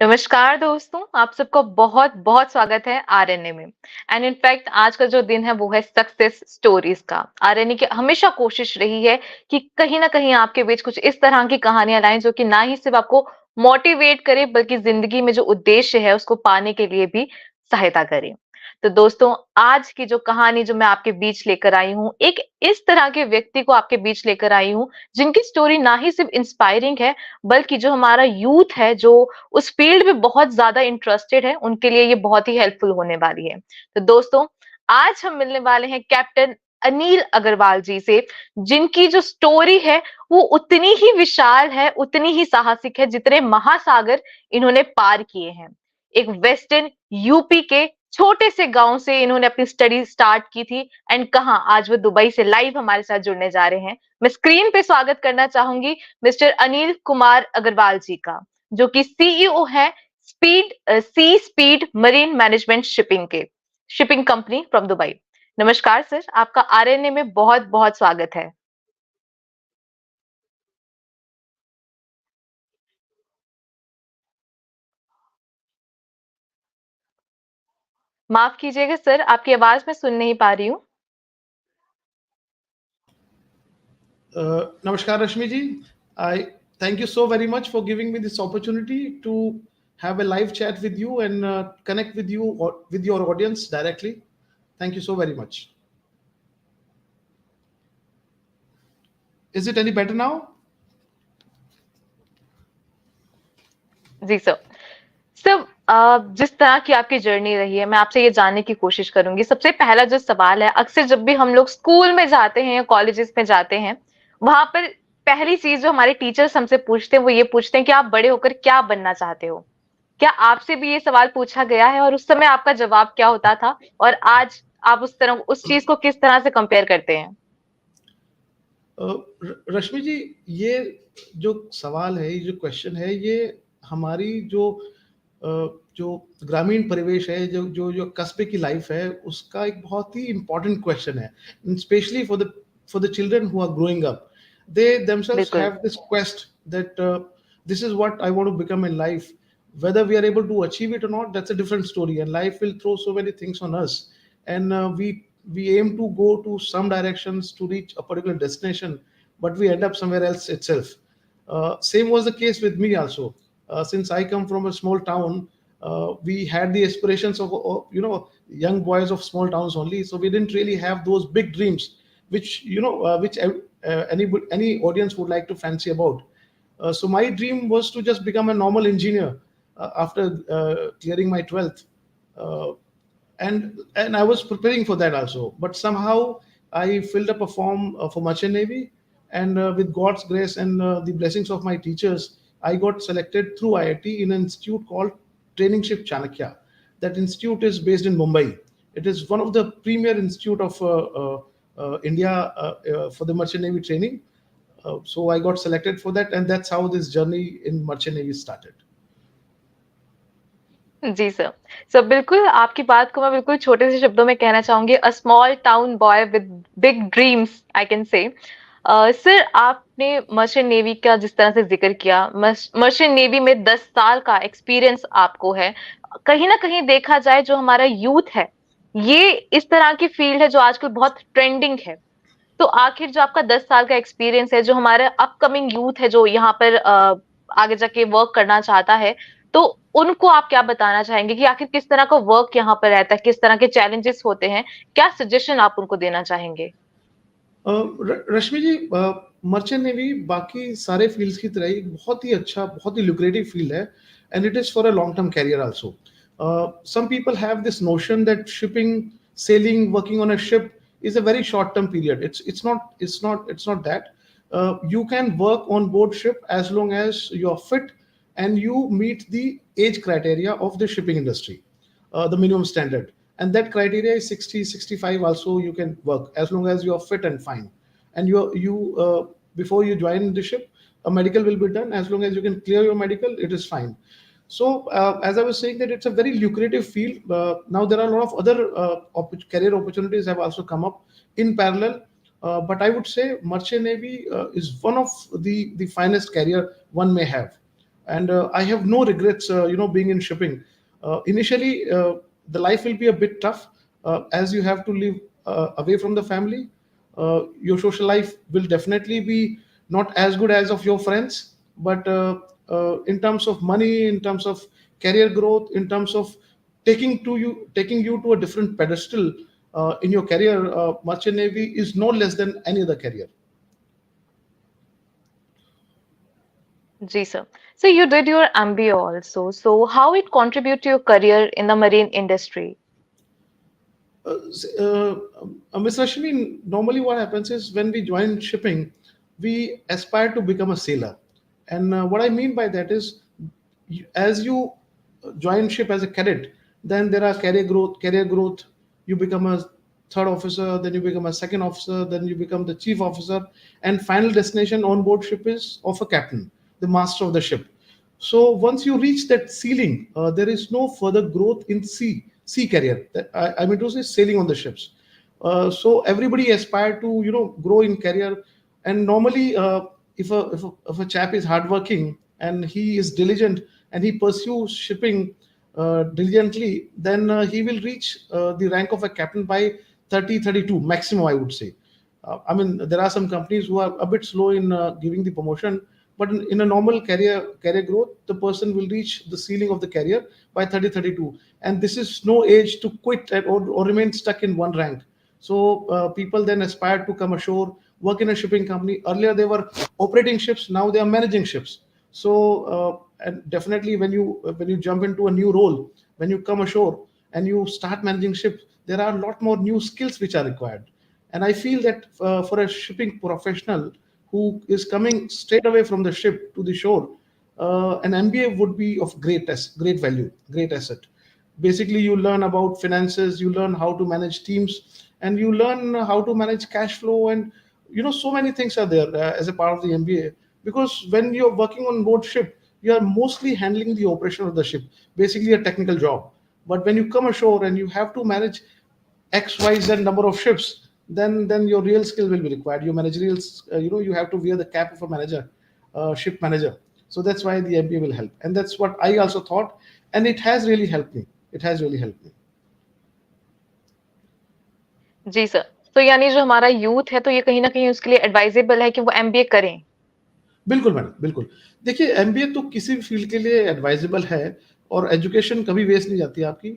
नमस्कार दोस्तों, आप सबको बहुत बहुत स्वागत है आरएनए में। एंड इनफैक्ट आज का जो दिन है वो है सक्सेस स्टोरीज का। आरएनए की हमेशा कोशिश रही है कि कहीं ना कहीं आपके बीच कुछ इस तरह की कहानियां लाएं जो कि ना ही सिर्फ आपको मोटिवेट करे बल्कि जिंदगी में जो उद्देश्य है उसको पाने के लिए भी सहायता करे। तो दोस्तों, आज की जो कहानी जो मैं आपके बीच लेकर आई हूँ, एक इस तरह के व्यक्ति को आपके बीच लेकर आई हूँ जिनकी स्टोरी ना ही सिर्फ इंस्पायरिंग है बल्कि जो हमारा यूथ है जो उस फील्ड में बहुत ज्यादा इंटरेस्टेड है उनके लिए ये बहुत ही हेल्पफुल होने वाली है। तो दोस्तों, आज हम मिलने वाले हैं कैप्टन अनिल अग्रवाल जी से, जिनकी जो स्टोरी है वो उतनी ही विशाल है, उतनी ही साहसिक है जितने महासागर इन्होंने पार किए हैं। एक वेस्टर्न यूपी के छोटे से गांव से इन्होंने अपनी स्टडी स्टार्ट की थी एंड कहा आज वो दुबई से लाइव हमारे साथ जुड़ने जा रहे हैं। मैं स्क्रीन पे स्वागत करना चाहूंगी मिस्टर अनिल कुमार अग्रवाल जी का, जो कि सीईओ है sea speed marine management shipping company from Dubai. नमस्कार सर, आपका आरएनए में बहुत बहुत स्वागत है। माफ कीजिएगा सर, आपकी आवाज मैं सुन नहीं पा रही हूँ। Namaskar, Rashmi ji. I thank you so very much for giving me this opportunity to have a live chat with you and connect with you or with your audience directly. Thank you so very much. Is it any better now? जी sir. Sir, जिस तरह की आपकी journey रही है मैं आपसे ये जानने की कोशिश करूंगी। सबसे पहला जो सवाल है, अक्सर जब भी हम लोग स्कूल में जाते हैं या कॉलेजेस में जाते हैं, वहां पर पहली चीज जो हमारे टीचर्स हमसे पूछते हैं वो ये पूछते हैं कि आप बड़े होकर क्या बनना चाहते हो। क्या आपसे भी ये सवाल पूछा गया है और उस समय आपका जवाब क्या होता था, और आज आप उस चीज को किस तरह से कंपेयर करते हैं? रश्मि जी, ये जो सवाल है, ये जो क्वेश्चन है, ये हमारी जो ग्रामीण परिवेश है, जो कस्बे की लाइफ है, उसका एक बहुत ही इम्पोर्टेंट क्वेश्चन है, specially for the children who are growing up. They themselves बिल्कुल। have this quest that this is what I want to become in life. Whether we are able to achieve it or not, that's a different story. And life will throw so many things on us, and we aim to go to some directions to reach a particular destination, but we end up somewhere else itself. Same was the case with me also. Since I come from a small town, we had the aspirations of young boys of small towns only. So we didn't really have those big dreams, which any audience would like to fancy about. So my dream was to just become a normal engineer after clearing my 12th. Uh, and I was preparing for that also. But somehow I filled up a form for Merchant Navy, and with God's grace and the blessings of my teachers, I got selected through IIT in an institute called Training Ship Chanakya. That institute is based in Mumbai. It is one of the premier institute of India for the Merchant Navy training. So I got selected for that, and that's how this journey in Merchant Navy started. जी sir. Sir, बिल्कुल आपकी बात को मैं बिल्कुल छोटे से शब्दों में कहना चाहूंगी। A small town boy with big dreams, I can say. Sir, आपने मर्चेंट नेवी का जिस तरह से जिक्र किया, मर्चेंट नेवी में 10 साल का एक्सपीरियंस आपको है। कहीं ना कहीं देखा जाए जो हमारा यूथ है, ये इस तरह की फील्ड है जो आजकल बहुत ट्रेंडिंग है। तो आखिर जो आपका 10 साल का एक्सपीरियंस है, जो हमारे अपकमिंग यूथ है जो यहाँ पर आगे जाके वर्क करना चाहता है, तो उनको आप क्या बताना चाहेंगे कि आखिर किस तरह का वर्क यहाँ पर रहता है, किस तरह के चैलेंजेस होते हैं, क्या सजेशन आप उनको देना चाहेंगे? रश्मि जी, मर्चेंट नेवी बाकी सारे फील्ड्स की तरह ही बहुत ही अच्छा, बहुत ही लुक्रेटिव फील्ड है, and it is for a long term career also. Some people have this notion that shipping, sailing, working on a ship is a very short term period. It's not that. You can work on board ship as long as you are fit and you meet the age criteria of the shipping industry, the minimum standard. And that criteria is 60, 65 also. You can work as long as you are fit and fine. And before you join the ship, a medical will be done. As long as you can clear your medical, it is fine. So as I was saying, that it's a very lucrative field. Now there are a lot of other career opportunities have also come up in parallel. But I would say Merchant Navy is one of the finest career one may have. and I have no regrets, being in shipping. Initially, the life will be a bit tough, as you have to live away from the family. Your social life will definitely be not as good as of your friends, but in terms of money, in terms of career growth, in terms of taking you to a different pedestal in your career, merchant navy is no less than any other career. Ji sir. So you did your MBA also. So how it contribute to your career in the marine industry? Ms. Rashmi, normally what happens is when we join shipping, we aspire to become a sailor. And what I mean by that is, as you join ship as a cadet, then there are career growth. You become a third officer, then you become a second officer, then you become the chief officer, and final destination on board ship is of a captain, the master of the ship. So once you reach that ceiling, there is no further growth in sea career. I mean to say sailing on the ships. So everybody aspire to grow in career, and normally if a chap is hardworking and he is diligent and he pursues shipping diligently, then he will reach the rank of a captain by 30, 32 maximum, I would say. I mean, there are some companies who are a bit slow in giving the promotion, but in a normal career growth, the person will reach the ceiling of the career by 30, 32, and this is no age to quit or remain stuck in one rank. So people then aspire to come ashore, work in a shipping company. Earlier they were operating ships, now they are managing ships. So and definitely when you jump into a new role, when you come ashore and you start managing ships, there are a lot more new skills which are required. And I feel that for a shipping professional who is coming straight away from the ship to the shore, an MBA would be of great value, great asset. Basically, you learn about finances, you learn how to manage teams, and you learn how to manage cash flow, and so many things are there as a part of the MBA. Because when you're working on board ship, you are mostly handling the operation of the ship, basically a technical job. But when you come ashore and you have to manage X, Y, Z number of ships, then your real skill will be required. Your managerial, you have to wear the cap of a manager, ship manager. So that's why the MBA will help, and that's what I also thought, and it has really helped me. It has really helped me. जी sir. तो यानी जो हमारा youth है तो ये कहीं न कहीं उसके लिए एडवाइजेबल है कि वो एमबीए करें। बिल्कुल मैडम, बिल्कुल। देखिए, एमबीए तो किसी भी फील्ड के लिए एडवाइजेबल है, और एजुकेशन कभी वेस्ट नहीं जाती आपकी।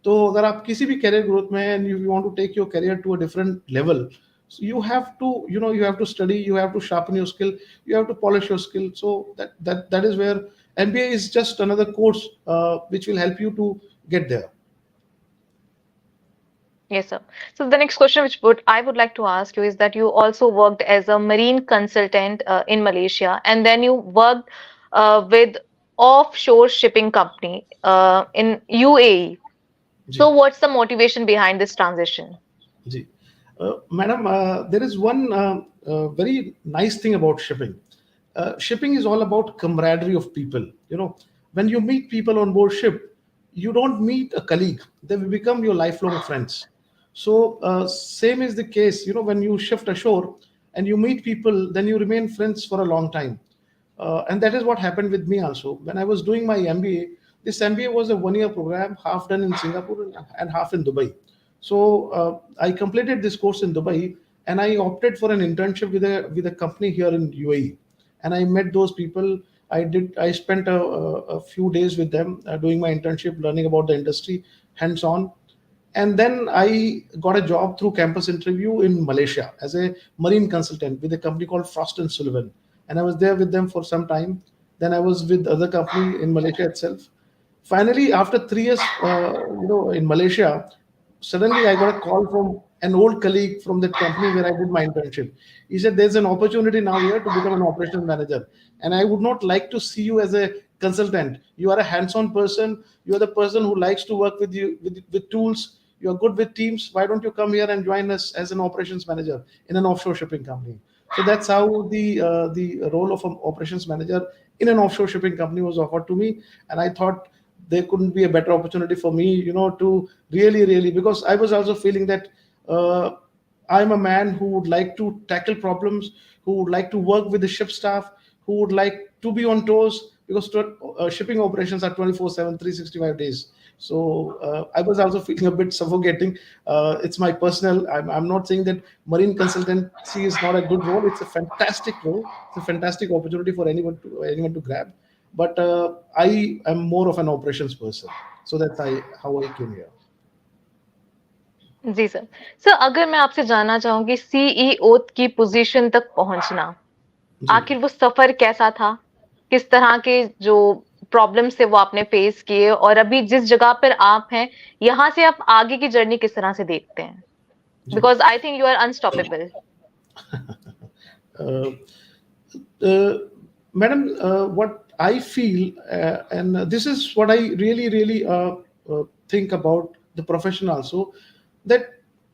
तो अगर आप किसी भी करियर ग्रोथ में and you want to take your career to a different level, so you have to you have to study, you have to sharpen your skill, you have to polish your skill. So that is where MBA is just another course which will help you to get there. Yes, sir. So the next question which I would like to ask you is that you also worked as a marine consultant in Malaysia, and then you worked with offshore shipping company in UAE. So जी, what's the motivation behind this transition? जी। Madam, there is one very nice thing about shipping. Shipping is all about camaraderie of people. When you meet people on board ship, you don't meet a colleague; they will become your lifelong friends. So same is the case. When you shift ashore and you meet people, then you remain friends for a long time. And that is what happened with me also. When I was doing my MBA, this MBA was a 1 year program, half done in Singapore and half in Dubai. So I completed this course in Dubai, and I opted for an internship with a company here in UAE, and I met those people. I spent a few days with them doing my internship, learning about the industry hands on, and then I got a job through campus interview in Malaysia as a marine consultant with a company called Frost and Sullivan, and I was there with them for some time. Then I was with other company in Malaysia itself. Finally, after 3 years, in Malaysia, suddenly I got a call from an old colleague from that company where I did my internship. He said, "There's an opportunity now here to become an operations manager, and I would not like to see you as a consultant. You are a hands-on person. You are the person who likes to work with tools. You are good with teams. Why don't you come here and join us as an operations manager in an offshore shipping company?" So that's how the role of an operations manager in an offshore shipping company was offered to me, and I thought there couldn't be a better opportunity for me, to really, because I was also feeling that uh, I'm a man who would like to tackle problems, who would like to work with the ship staff, who would like to be on toes, because shipping operations are 24/7, 365 days. So I was also feeling a bit suffocating. It's my personal. I'm not saying that marine consultancy is not a good role. It's a fantastic role. It's a fantastic opportunity for anyone to grab. But I am more of an operations person. So that's how I came here. जी sir. Sir अगर मैं आपसे जानना चाहूँगी CEO की position तक पहुँचना, जी आखिर वो सफ़र कैसा था? किस तरह के जो प्रॉब्लम्स थे वो आपने फेस किए और अभी जिस जगह पर आप हैं, यहाँ से आप आगे की जर्नी किस तरह से देखते हैं? जी because I think you are unstoppable. uh, uh, Madam, what I feel, and this is what I really think about the profession also, that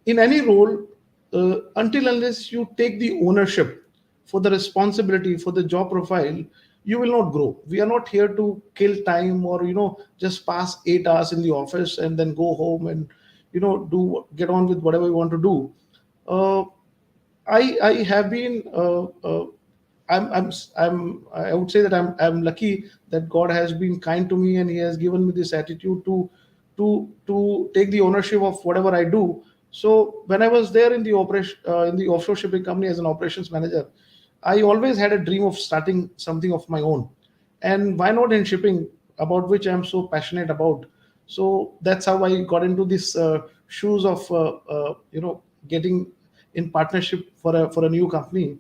in any role, until unless you take the ownership for the responsibility for the job profile, you will not grow. We are not here to kill time or just pass 8 hours in the office and then go home and do get on with whatever we want to do. Uh, I have been I would say that I'm lucky that God has been kind to me and He has given me this attitude to take the ownership of whatever I do. So when I was there in the operation in the offshore shipping company as an operations manager, I always had a dream of starting something of my own, and why not in shipping, about which I'm so passionate about. So that's how I got into this shoes of getting in partnership for a new company,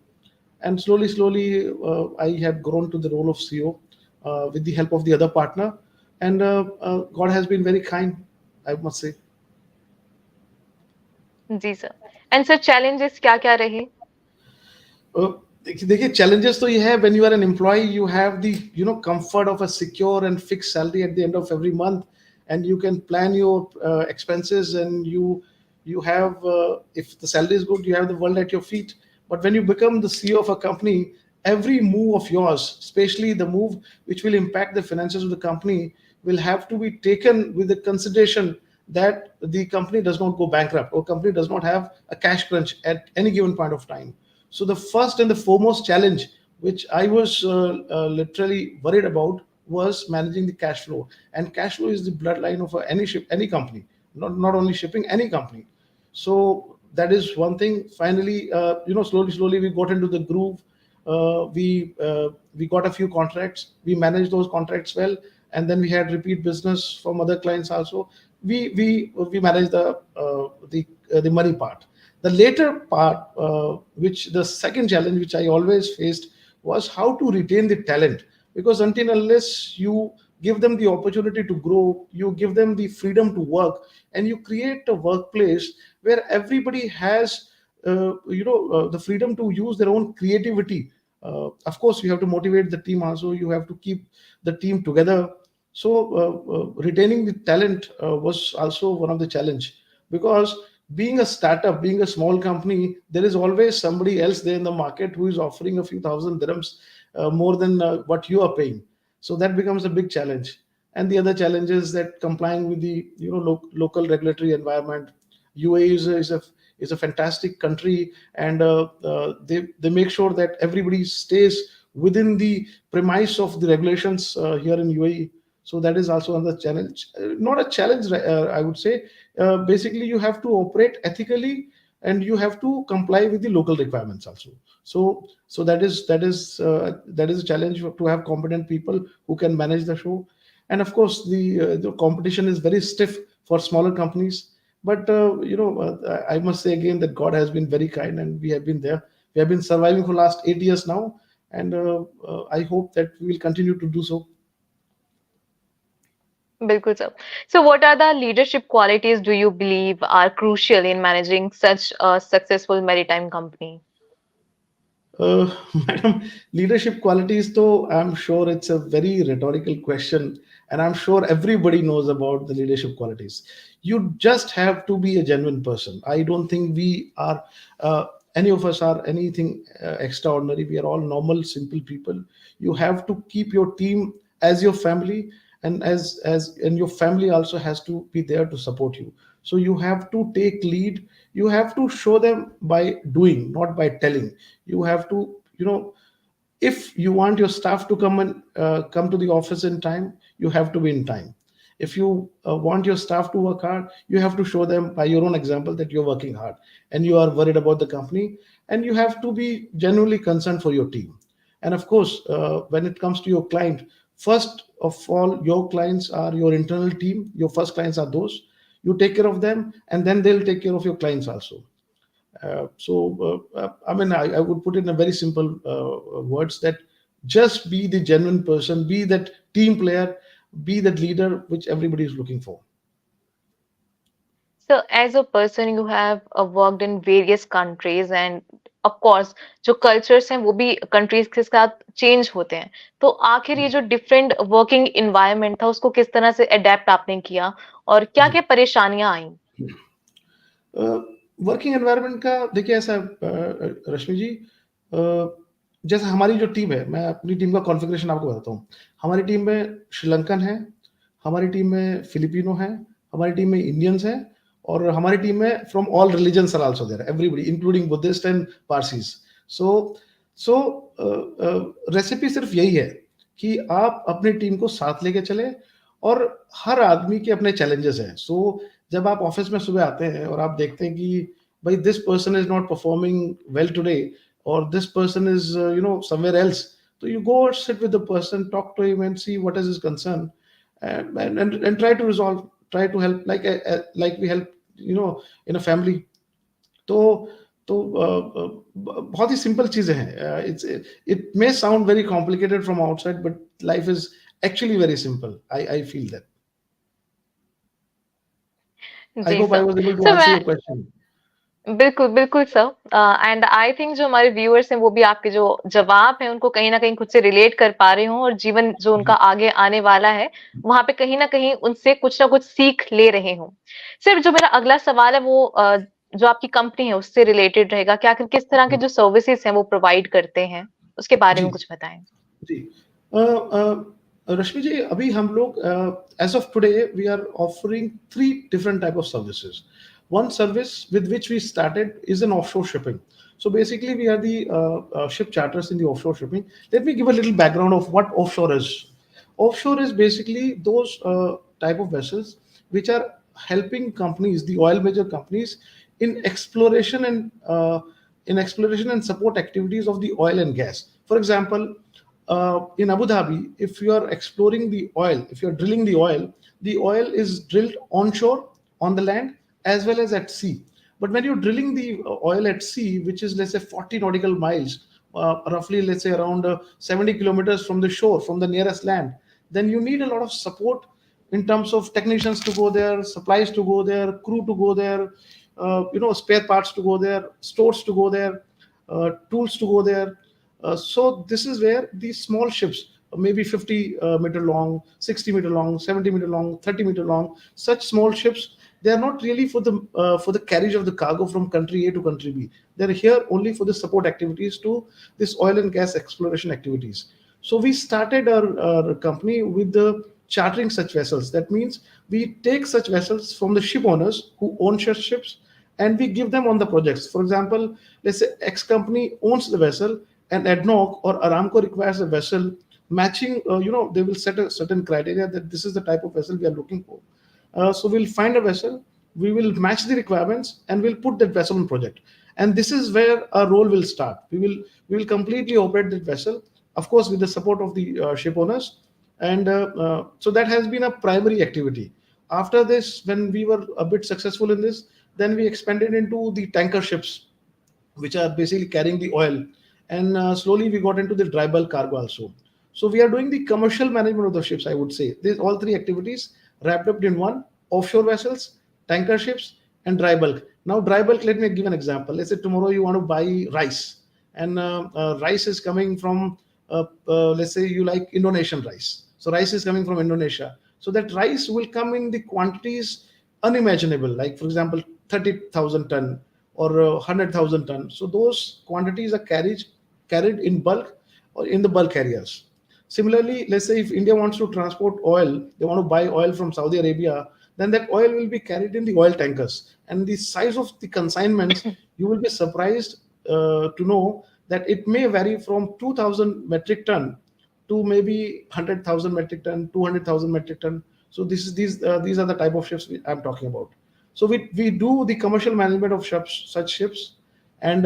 and slowly I have grown to the role of CEO with the help of the other partner, and God has been very kind, I must say. जी sir. And sir challenges क्या-क्या रहे? देखिए challenges तो ये है, when you are an employee you have the comfort of a secure and fixed salary at the end of every month, and you can plan your expenses, and you have if the salary is good, you have the world at your feet. But when you become the CEO of a company, every move of yours, especially the move which will impact the finances of the company, will have to be taken with the consideration that the company does not go bankrupt, or company does not have a cash crunch at any given point of time. So the first and the foremost challenge which I was literally worried about was managing the cash flow. And cash flow is the bloodline of any company, not only shipping, any company. So that is one thing. Finally, slowly we got into the groove. We got a few contracts. We managed those contracts well, and then we had repeat business from other clients also. We managed the money part. The later part, which the second challenge which I always faced, was how to retain the talent, because until unless you give them the opportunity to grow, you give them the freedom to work, and you create a workplace where everybody has the freedom to use their own creativity. Of course, you have to motivate the team also. You have to keep the team together. So retaining the talent was also one of the challenge, because being a startup, being a small company, there is always somebody else there in the market who is offering a few thousand dirhams more than what you are paying. So that becomes a big challenge. And the other challenge is that complying with the local regulatory environment. UAE is a fantastic country, and they make sure that everybody stays within the premise of the regulations here in UAE. So that is also another challenge. Not a challenge, I would say. Basically, you have to operate ethically, and you have to comply with the local requirements also. So that is a challenge to have competent people who can manage the show. And of course, the competition is very stiff for smaller companies. But I must say again that God has been very kind, and we have been there. We have been surviving for last 8 years now, and I hope that we will continue to do so. बिल्कुल sir. So what are the leadership qualities do you believe are crucial in managing such a successful maritime company? Madam, leadership qualities, though, I'm sure it's a very rhetorical question, and I'm sure everybody knows about the leadership qualities. You just have to be a genuine person. I don't think we are, any of us are anything extraordinary. We are all normal, simple people. You have to keep your team as your family, and and your family also has to be there to support you. So you have to take lead. You have to show them by doing, not by telling. You have to If you want your staff to come to the office in time, you have to be in time. If you want your staff to work hard, you have to show them by your own example that you're working hard and you are worried about the company, and you have to be genuinely concerned for your team. And of course, when it comes to your client, first of all, your clients are your internal team. Your first clients are those. You take care of them, and then they'll take care of your clients also. I mean, I would put it in a very simple words that just be the genuine person, be that team player, be that leader which everybody is looking for. So as a person you have worked in various countries and of course जो cultures हैं वो भी countries के साथ change होते हैं, तो आखिर ये जो different working environment था उसको किस तरह से adapt आपने किया और क्या क्या जी, परेशानियां आई? वर्किंग एनवायरनमेंट का देखिए ऐसा रश्मि जी, जैसे हमारी जो टीम है, मैं अपनी टीम का कॉन्फ़िगरेशन आपको बताता हूँ। हमारी टीम में श्रीलंकन है, हमारी टीम में फिलिपिनो है, हमारी टीम में इंडियंस हैं, और हमारी टीम में from all religions are also there, everybody including Buddhist and Parsis. So so recipe सिर्फ यही है कि आप अपनी टीम को साथ लेके चलें, और हर आदमी के अपने चैलेंजेस हैं। जब आप ऑफिस में सुबह आते हैं और आप देखते हैं कि भाई this person is not performing well today, और this person is somewhere else, तो you go sit with the person, talk to him and see what is his concern, and try to resolve, try to help, like we help in a family. तो बहुत ही simple चीजें हैं। It may sound very complicated from outside, but life is actually very simple. I feel that. I जी hope I sir. Was able to sir answer मैं your question. बिल्कुल, बिल्कुल sir. And I think जो हमारे viewers हैं वो भी आपके जो जवाब हैं उनको कहीं न कहीं खुद से रिलेट कर पा रहे हों और जीवन जो उनका जी, आगे आने वाला है, वहाँ पे कहीं न कहीं उनसे कुछ ना कुछ सीख ले रहे हों। सिर्फ जो मेरा अगला सवाल है वो जो आपकी कंपनी है उससे रिलेटेड रहेगा कि आखिर किस तरह के जो सर्विसेज़ हैं वो प्रोवाइड करते हैं? उसके बारे जी, में कुछ बताएँ। जी। रश्मि जी, अभी हम लोग as of today we are offering three different type of services. One service with which we started is an offshore shipping. So basically, we are the ship charters in the offshore shipping. Let me give a little background of what offshore is. Offshore is basically those type of vessels which are helping companies, the oil major companies, in exploration and support activities of the oil and gas. For example, in Abu Dhabi, if you are exploring the oil, if you are drilling the oil is drilled onshore on the land as well as at sea. But when you're drilling the oil at sea, which is let's say 40 nautical miles, roughly let's say around 70 kilometers from the shore, from the nearest land, then you need a lot of support in terms of technicians to go there, supplies to go there, crew to go there, spare parts to go there, stores to go there, tools to go there. So this is where these small ships, maybe 50 meter long, 60-meter long, 70-meter long, 30-meter long, such small ships, they are not really for the carriage of the cargo from country A to country B. They're here only for the support activities to this oil and gas exploration activities. So we started our company with the chartering such vessels. That means we take such vessels from the ship owners who own such ships, and we give them on the projects. For example, let's say X company owns the vessel, and ADNOC or Aramco requires a vessel matching. They will set a certain criteria that this is the type of vessel we are looking for. So we'll find a vessel, we will match the requirements, and we'll put that vessel on project. And this is where our role will start. We will completely operate that vessel, of course, with the support of the ship owners. And so that has been a primary activity. After this, when we were a bit successful in this, then we expanded into the tanker ships, which are basically carrying the oil. And slowly we got into the dry bulk cargo also. So we are doing the commercial management of the ships, I would say. These all three activities wrapped up in one: offshore vessels, tanker ships, and dry bulk. Now, dry bulk, let me give an example. Let's say tomorrow you want to buy rice, and rice is coming from, let's say you like Indonesian rice. So rice is coming from Indonesia. So that rice will come in the quantities unimaginable, like for example, 30,000 ton or 100,000 ton. So those quantities are carried in bulk or in the bulk carriers. Similarly, let's say if India wants to transport oil, they want to buy oil from Saudi Arabia, then that oil will be carried in the oil tankers. And the size of the consignments, you will be surprised to know that it may vary from 2,000 metric ton to maybe 100,000 metric ton, 200,000 metric ton. So these are the type of ships I'm talking about. So we do the commercial management of ships, such ships, and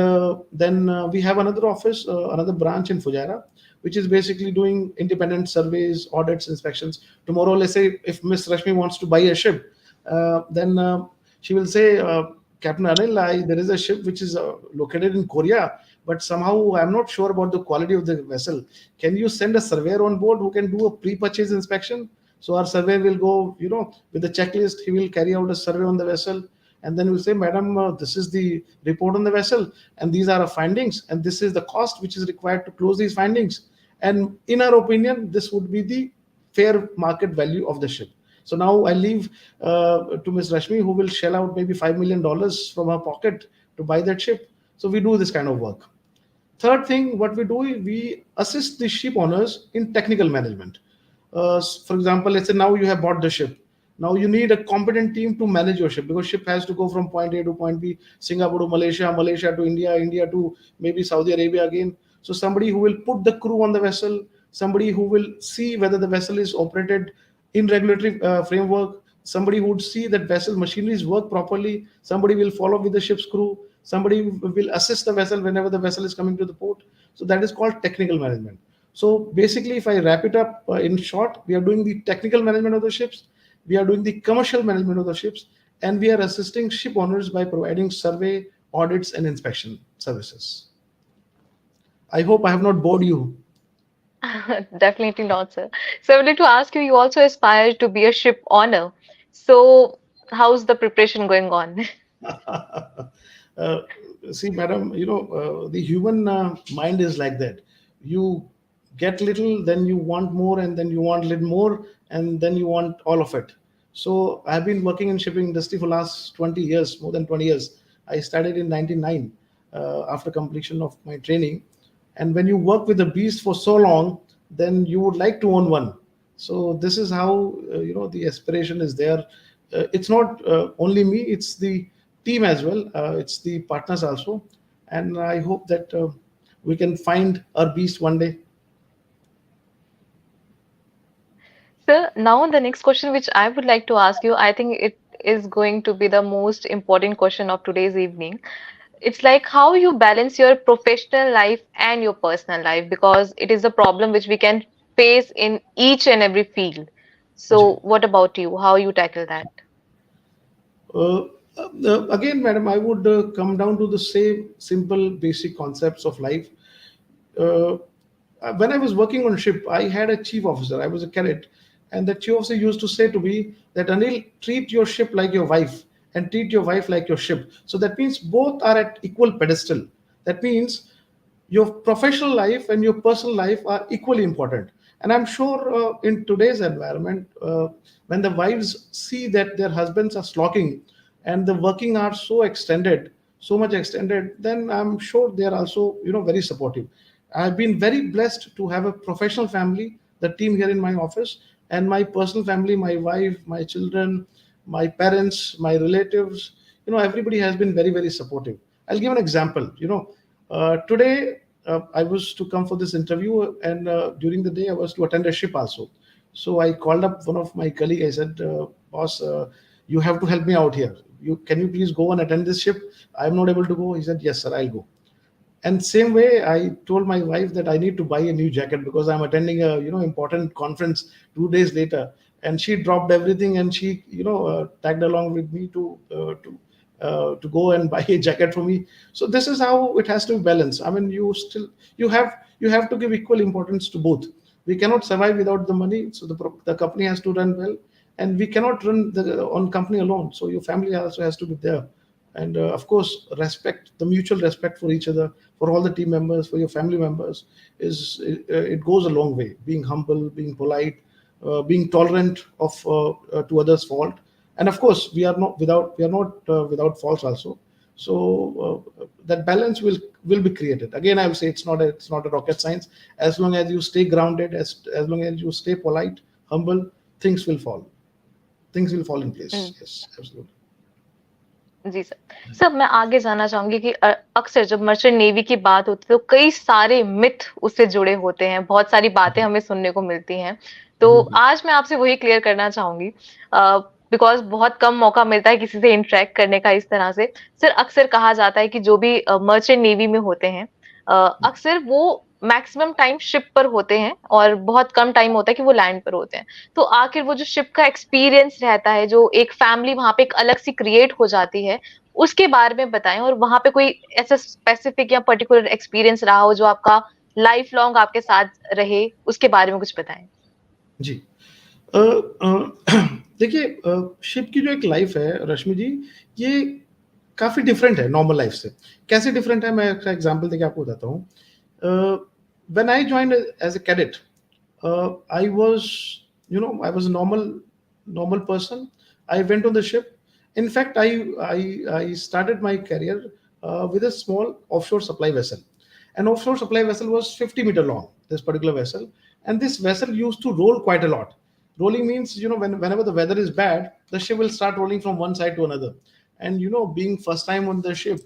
then we have another office, another branch in Fujairah, which is basically doing independent surveys, audits, inspections. Tomorrow, let's say if Miss Rashmi wants to buy a ship, then she will say, Captain Anil, there is a ship which is located in Korea, but somehow I'm not sure about the quality of the vessel. Can you send a surveyor on board who can do a pre-purchase inspection? So our surveyor will go, with a checklist. He will carry out a survey on the vessel, and then we'll say, Madam, this is the report on the vessel, and these are our findings, and this is the cost which is required to close these findings. And in our opinion, this would be the fair market value of the ship. So now I leave to Ms. Rashmi, who will shell out maybe $5 million from her pocket to buy that ship. So we do this kind of work. Third thing, what we do, we assist the ship owners in technical management. For example, let's say now you have bought the ship. Now you need a competent team to manage your ship, because ship has to go from point A to point B, Singapore to Malaysia, Malaysia to India, India to maybe Saudi Arabia again. So somebody who will put the crew on the vessel, somebody who will see whether the vessel is operated in regulatory framework, somebody who would see that vessel machineries work properly, somebody will follow with the ship's crew, somebody will assist the vessel whenever the vessel is coming to the port. So that is called technical management. So basically, if I wrap it up in short, we are doing the technical management of the ships, we are doing the commercial management of the ships, and we are assisting ship owners by providing survey, audits, and inspection services. I hope I have not bored you. Definitely not, sir. So I would like to ask you, you also aspire to be a ship owner. So how's the preparation going on? uh, See, madam, the human mind is like that. You get little, then you want more, and then you want little more, and then you want all of it. So I've been working in shipping industry for last 20 years, more than 20 years. I started in 99 after completion of my training. And when you work with a beast for so long, then you would like to own one. So this is how the aspiration is there. It's not only me; it's the team as well. It's the partners also, and I hope that we can find our beast one day. Sir, now the next question which I would like to ask you, I think it is going to be the most important question of today's evening. It's like how you balance your professional life and your personal life, because it is a problem which we can face in each and every field. So what about you? How you tackle that? Uh, Again, madam, I would come down to the same simple, basic concepts of life. Uh, when I was working on ship, I had a chief officer. I was a cadet, and the chief officer used to say to me that, Anil, treat your ship like your wife, and treat your wife like your ship. So that means both are at equal pedestal. That means your professional life and your personal life are equally important. And I'm sure in today's environment, when the wives see that their husbands are slacking and the working hours so extended, so much extended, then I'm sure they are also very supportive. I've been very blessed to have a professional family, the team here in my office, and my personal family, my wife, my children, my parents, my relatives. Everybody has been very, very supportive. I'll give an example. Today I was to come for this interview, and during the day I was to attend a ship also. So I called up one of my colleagues. I said, "Boss, you have to help me out here. Can you please go and attend this ship? I'm not able to go." He said, "Yes, sir, I'll go." And same way, I told my wife that I need to buy a new jacket because I'm attending a important conference 2 days later. And she dropped everything, and she tagged along with me to go and buy a jacket for me. So this is how it has to be balanced. I mean, you have to give equal importance to both. We cannot survive without the money, so the company has to run well, and we cannot run the on company alone. So your family also has to be there, and of course respect, the mutual respect for each other, for all the team members, for your family members, is it goes a long way. Being humble, being polite, being tolerant of to others fault, and of course we are not without faults also. So that balance will be created. Again, I will say it's not a rocket science. As long as you stay grounded, as long as you stay polite, humble, things will fall, things will fall in place. Mm. Yes, absolutely. Ji sir. Sir मैं आगे जानना चाहूंगी कि अक्सर जब merchant navy की बात होती है तो कई सारे मिथ उससे जुड़े होते हैं, बहुत सारी बातें जी हमें सुनने को मिलती हैं। तो जी जी आज मैं आपसे वही क्लियर करना चाहूंगी, बिकॉज बहुत कम मौका मिलता है किसी से इंटरेक्ट करने का इस तरह से। सर, अक्सर कहा जाता है कि जो भी मर्चेंट नेवी में होते हैं, अक्सर वो मैक्सिमम टाइम शिप पर होते हैं और बहुत कम टाइम होता है कि वो लैंड पर होते हैं। तो आखिर वो जो शिप का एक्सपीरियंस रहता है, जो एक फैमिली वहां पे एक अलग सी क्रिएट हो जाती है, उसके बारे में बताएं। और वहां पे कोई ऐसा स्पेसिफिक या पर्टिकुलर एक्सपीरियंस रहा हो जो आपका लाइफ लॉन्ग आपके साथ रहे, उसके बारे में कुछ बताएं। जी। देखिए, शिप की जो एक लाइफ है रश्मि जी, ये काफी डिफरेंट है नॉर्मल लाइफ से। कैसे डिफरेंट है, मैं एक एग्जांपल देके आपको बताता हूँ। When I joined as a cadet, I was, I was a normal person. I went on the ship. In fact, I started my career with a small offshore supply vessel. An offshore supply vessel was 50-meter long. This particular vessel, and this vessel used to roll quite a lot. Rolling means, whenever the weather is bad, the ship will start rolling from one side to another. And being first time on the ship,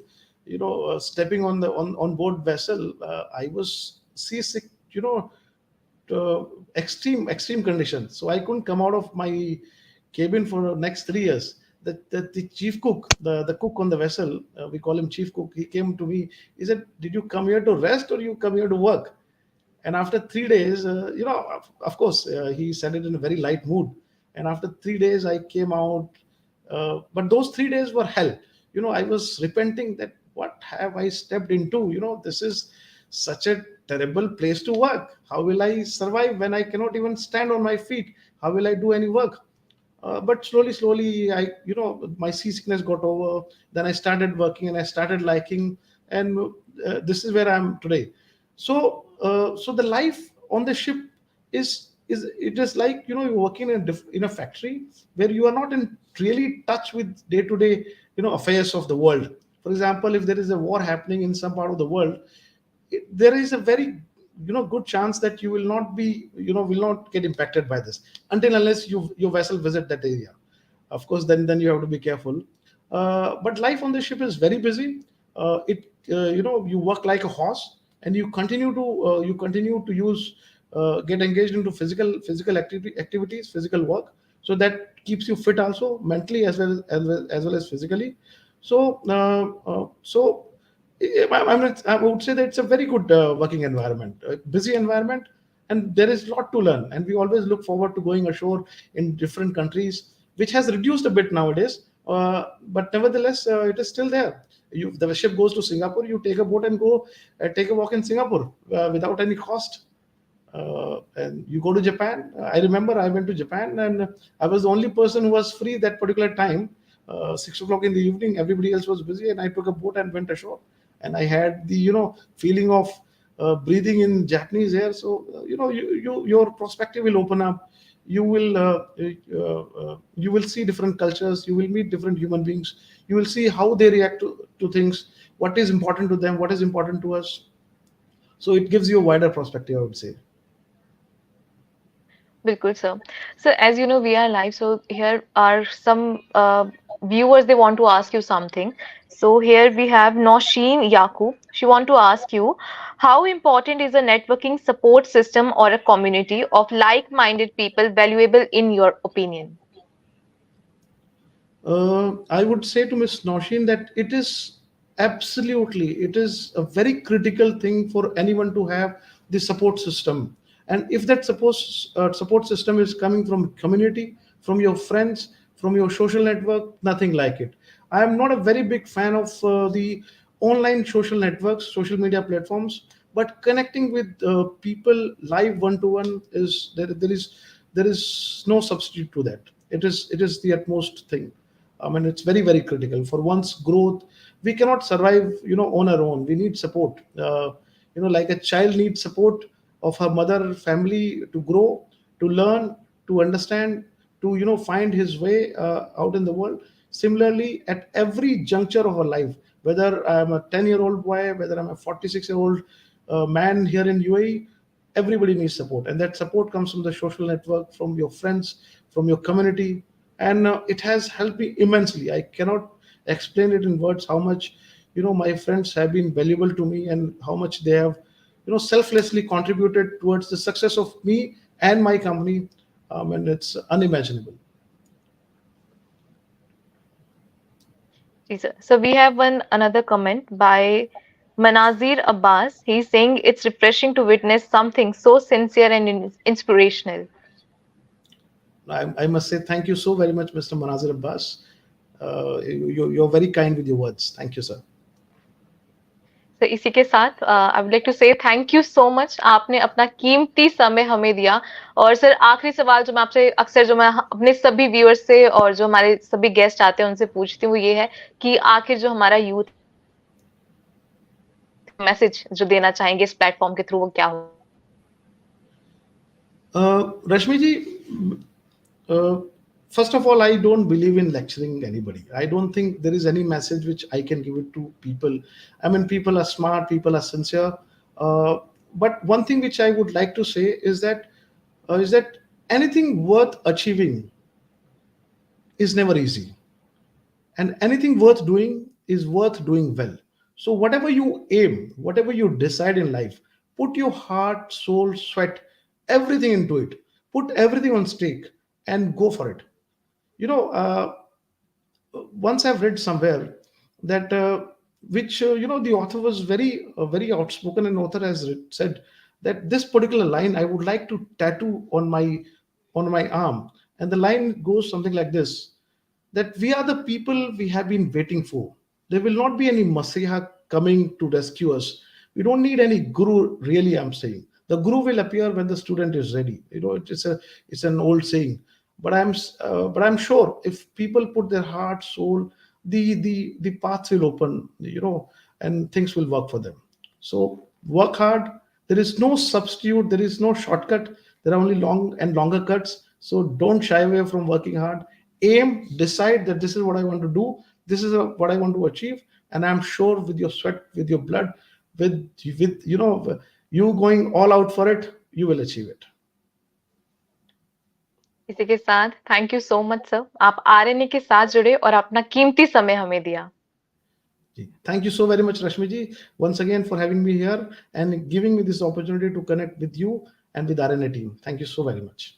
stepping on board vessel, I was seasick. Uh, extreme conditions. So I couldn't come out of my cabin for the next 3 years. The chief cook, the cook on the vessel, we call him chief cook. He came to me. He said, "Did you come here to rest or you come here to work?" And after 3 days, of course, he said it in a very light mood. And after 3 days, I came out. But those 3 days were hell. I was repenting that what have I stepped into? This is such a terrible place to work. How will I survive when I cannot even stand on my feet? How will I do any work? But slowly, my seasickness got over. Then I started working and I started liking, and this is where I am today. So the life on the ship is it is like you're working in a factory where you are not in really touch with day to day affairs of the world. For example, if there is a war happening in some part of the world, there is a very good chance that you will not be will not get impacted by this until unless your vessel visit that area. Of course, then you have to be careful. But life on the ship is very busy. It you work like a horse, and you continue to use get engaged into physical activities, physical work, so that keeps you fit also mentally as well as physically. So I would say that it's a very good working environment, a busy environment, and there is a lot to learn. And we always look forward to going ashore in different countries, which has reduced a bit nowadays, but nevertheless, it is still there. The ship goes to Singapore, you take a boat and go take a walk in Singapore without any cost. And you go to Japan. I remember I went to Japan, and I was the only person who was free that particular time. 6 o'clock in the evening, everybody else was busy, and I took a boat and went ashore. And I had the feeling of breathing in Japanese air. So your perspective will open up. You will see different cultures. You will meet different human beings. You will see how they react to things. What is important to them? What is important to us? So it gives you a wider perspective, I would say. Bilkul, sir. So, as you know, we are live. So, here are some viewers. They want to ask you something. So, here we have Nosheen Yakub. She want to ask you, how important is a networking support system or a community of like-minded people valuable in your opinion? I would say to Ms. Noshin that it is a very critical thing for anyone to have the support system. And if that support system is coming from community, from your friends, from your social network, nothing like it. I am not a very big fan of the online social networks, social media platforms, but connecting with people live one to one is there is no substitute to that. It is the utmost thing. I mean, it's very, very critical for one's growth. We cannot survive, on our own. We need support. Like a child needs support of her mother, family to grow, to learn, to understand, to find his way out in the world. Similarly, at every juncture of our life, whether I'm a 10-year-old boy, whether I'm a 46-year-old man here in UAE, everybody needs support, and that support comes from the social network, from your friends, from your community, and it has helped me immensely. I cannot explain it in words how much my friends have been valuable to me, and how much they have, selflessly contributed towards the success of me and my company. And it's unimaginable. जी, sir. So we have one another comment by Manazir Abbas. He's saying it's refreshing to witness something so sincere and inspirational. I must say thank you so very much, Mr. Manazir Abbas. You're very kind with your words. Thank you, sir. तो इसी के साथ I would like to से thank you so much, आपने अपना कीमती समय हमें दिया। और सर आखिरी सवाल जो मैं आपसे अक्सर जो मैं अपने सभी व्यूअर्स से और जो हमारे सभी गेस्ट आते हैं उनसे पूछती हूँ वो ये है कि आखिर जो हमारा यूथ मैसेज जो देना चाहेंगे इस प्लेटफॉर्म के थ्रू वो क्या हो? Rashmi ji, uh, first of all, I don't believe in lecturing anybody. I don't think there is any message which I can give it to people. I mean, people are smart, people are sincere. Uh, but one thing which I would like to say is that anything worth achieving is never easy, and anything worth doing is worth doing well. So whatever you aim, whatever you decide in life, put your heart, soul, sweat, everything into it. Put everything on stake and go for it. you know uh, Once I've read somewhere that which the author was very outspoken, and author has said that this particular line I would like to tattoo on my arm, and the line goes something like this: that we are the people we have been waiting for. There will not be any Messiah coming to rescue us. We don't need any guru, really, I'm saying. The guru will appear when the student is ready. It's an old saying. But I'm sure if people put their heart, soul, the paths will open, and things will work for them. So work hard. There is no substitute, there is no shortcut. There are only long and longer cuts. So don't shy away from working hard. Aim, decide that this is what I want to do, this is what I want to achieve, and I'm sure with your sweat, with your blood, with you going all out for it, you will achieve it. इसी के साथ thank you so much sir, आप RNA के साथ जुड़े और अपना कीमती समय हमें दिया। Thank you so very much, Rashmi ji, once again for having me here and giving me this opportunity to connect with you and with RNA team. Thank you so very much.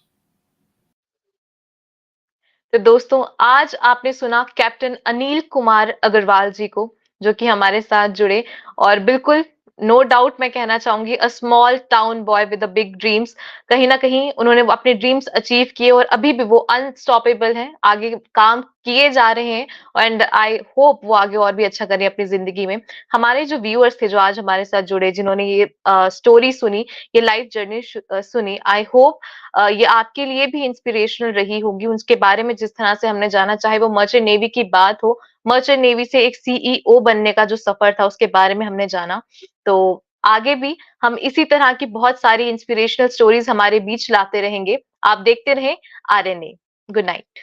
तो दोस्तों आज आपने सुना captain Anil Kumar Agarwal जी को, जो कि हमारे साथ जुड़े। और बिल्कुल नो डाउट मैं कहना चाहूंगी a small town boy with a big dreams, कहीं ना कहीं उन्होंने वो अपने ड्रीम्स अचीव किए और अभी भी वो अनस्टॉपेबल हैं, आगे काम किए जा रहे हैं। एंड आई होप वो आगे और भी अच्छा करें अपनी जिंदगी में। हमारे जो व्यूअर्स थे जो आज हमारे साथ जुड़े, जिन्होंने ये स्टोरी सुनी, ये लाइफ जर्नी सुनी, आई होप ये आपके लिए भी इंस्पिरेशनल रही होगी। उसके बारे में जिस तरह से हमने जाना, चाहे वो मर्चेंट नेवी की बात हो, मर्चेंट नेवी से एक सीईओ बनने का जो सफर था उसके बारे में हमने जाना। तो आगे भी हम इसी तरह की बहुत सारी इंस्पिरेशनल स्टोरीज हमारे बीच लाते रहेंगे। आप देखते रहें आरएनए। Good night.